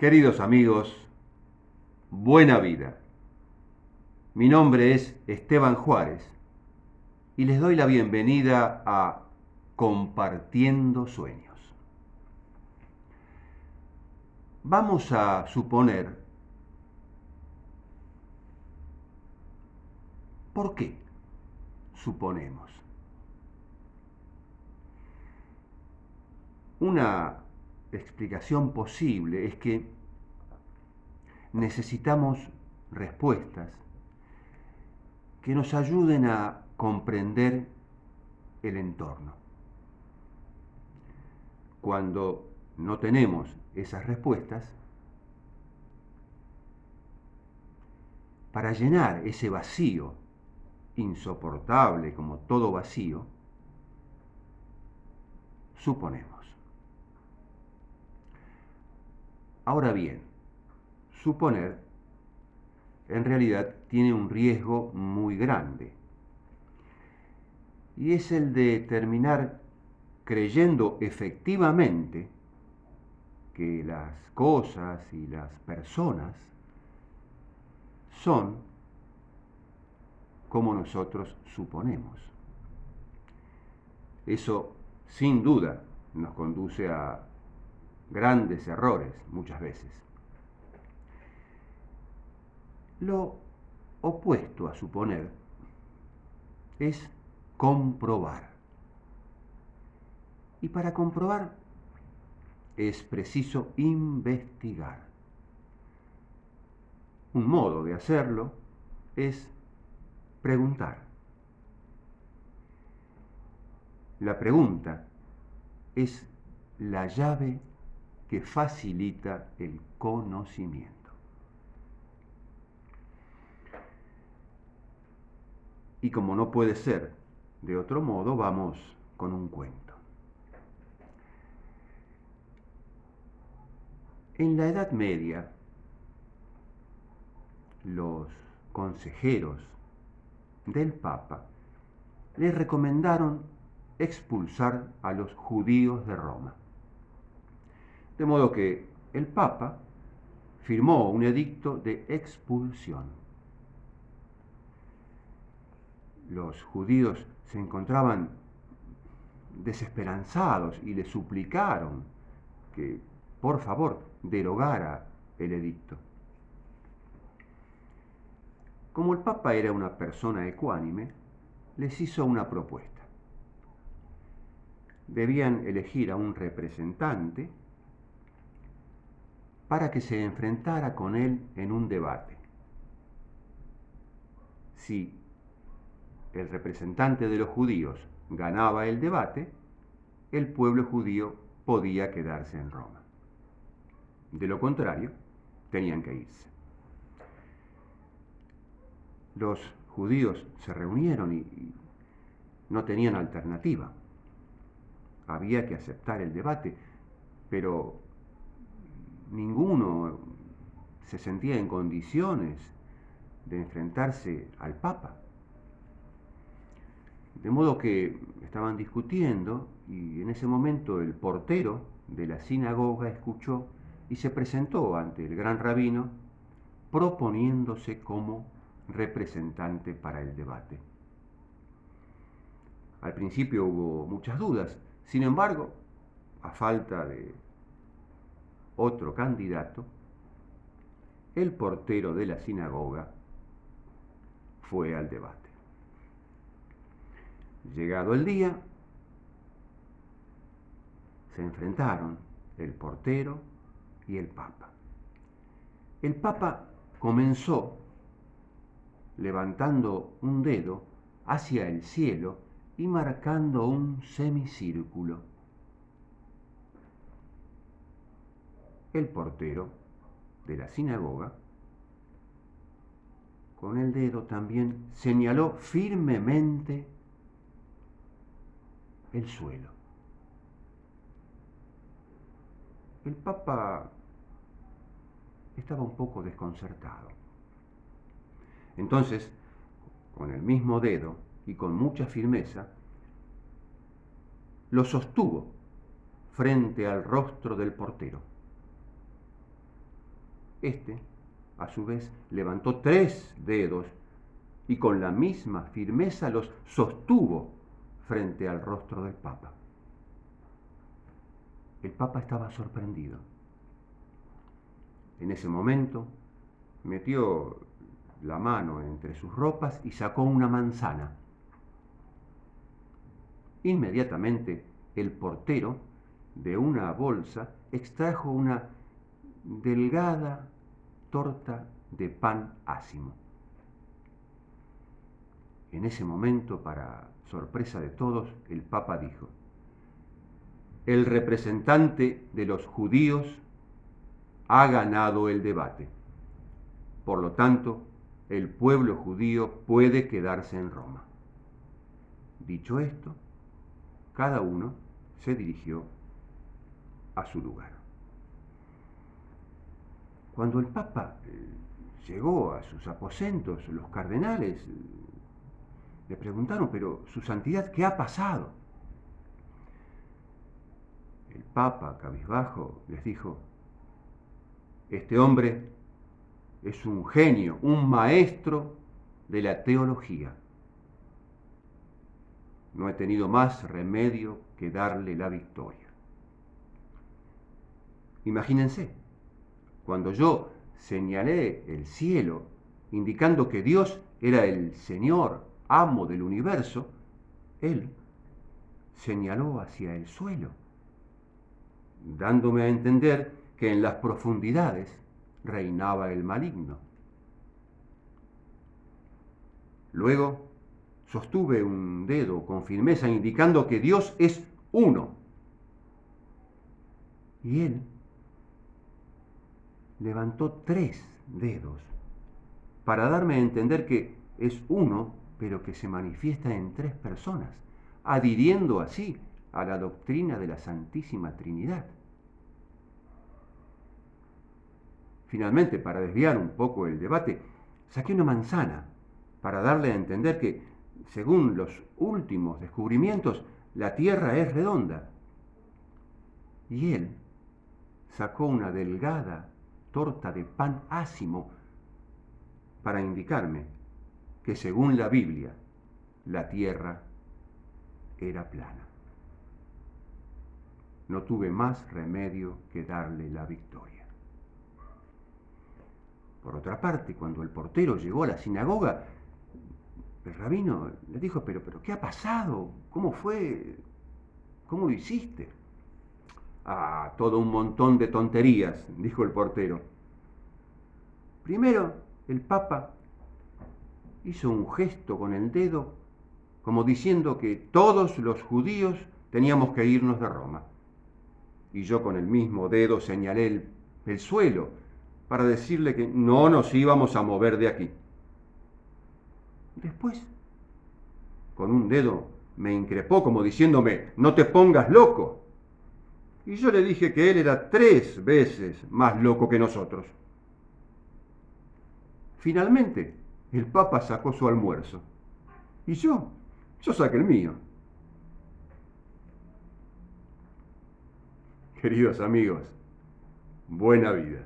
Queridos amigos, buena vida. Mi nombre es Esteban Juárez y les doy la bienvenida a Compartiendo Sueños. Vamos a suponer por qué suponemos. Una explicación posible es que necesitamos respuestas que nos ayuden a comprender el entorno. Cuando no tenemos esas respuestas, para llenar ese vacío insoportable como todo vacío, suponemos. Ahora bien, suponer en realidad tiene un riesgo muy grande, y es el de terminar creyendo efectivamente que las cosas y las personas son como nosotros suponemos. Eso, sin duda, nos conduce a grandes errores muchas veces. Lo opuesto a suponer es comprobar. Y para comprobar es preciso investigar. Un modo de hacerlo es preguntar. La pregunta es la llave que facilita el conocimiento. Y como no puede ser de otro modo, vamos con un cuento. En la Edad Media, los consejeros del Papa le recomendaron expulsar a los judíos de Roma. De modo que el Papa firmó un edicto de expulsión. Los judíos se encontraban desesperanzados y le suplicaron que, por favor, derogara el edicto. Como el Papa era una persona ecuánime, les hizo una propuesta. Debían elegir a un representante para que se enfrentara con él en un debate. Si el representante de los judíos ganaba el debate, el pueblo judío podía quedarse en Roma. De lo contrario, tenían que irse. Los judíos se reunieron y no tenían alternativa. Había que aceptar el debate, pero ninguno se sentía en condiciones de enfrentarse al Papa. De modo que estaban discutiendo y en ese momento el portero de la sinagoga escuchó y se presentó ante el gran rabino proponiéndose como representante para el debate. Al principio hubo muchas dudas, sin embargo, a falta de otro candidato, el portero de la sinagoga fue al debate. Llegado el día, se enfrentaron el portero y el Papa. El Papa comenzó levantando un dedo hacia el cielo y marcando un semicírculo. El portero de la sinagoga, con el dedo también, señaló firmemente el suelo. El Papa estaba un poco desconcertado. Entonces, con el mismo dedo y con mucha firmeza, lo sostuvo frente al rostro del portero. Este, a su vez, levantó 3 dedos y con la misma firmeza los sostuvo frente al rostro del Papa. El Papa estaba sorprendido. En ese momento metió la mano entre sus ropas y sacó una manzana. Inmediatamente el portero de una bolsa extrajo una delgada torta de pan ácimo. En ese momento, para sorpresa de todos, el Papa dijo: el representante de los judíos ha ganado el debate. Por lo tanto, el pueblo judío puede quedarse en Roma. Dicho esto, cada uno se dirigió a su lugar. Cuando el Papa llegó a sus aposentos, los cardenales le preguntaron: pero, Su Santidad, ¿qué ha pasado? El Papa, cabizbajo, les dijo: este hombre es un genio, un maestro de la teología. No he tenido más remedio que darle la victoria. Imagínense, cuando yo señalé el cielo, indicando que Dios era el Señor, amo del universo, Él señaló hacia el suelo, dándome a entender que en las profundidades reinaba el maligno. Luego sostuve un dedo con firmeza indicando que Dios es uno. Y Él levantó 3 dedos para darme a entender que es uno, pero que se manifiesta en 3 personas, adhiriendo así a la doctrina de la Santísima Trinidad. Finalmente, para desviar un poco el debate, saqué una manzana para darle a entender que, según los últimos descubrimientos, la Tierra es redonda. Y él sacó una delgada torta de pan ácimo para indicarme que, según la Biblia, la Tierra era plana. No tuve más remedio que darle la victoria. Por otra parte, cuando el portero llegó a la sinagoga, el rabino le dijo: pero ¿qué ha pasado? ¿Cómo fue? ¿Cómo lo hiciste? Ah, todo un montón de tonterías, dijo el portero. Primero, el Papa hizo un gesto con el dedo, como diciendo que todos los judíos teníamos que irnos de Roma. Y yo con el mismo dedo señalé el suelo para decirle que no nos íbamos a mover de aquí. Después, con un dedo me increpó como diciéndome: no te pongas loco. Y yo le dije que él era 3 veces más loco que nosotros. Finalmente, el Papa sacó su almuerzo. Y yo saqué el mío. Queridos amigos, buena vida.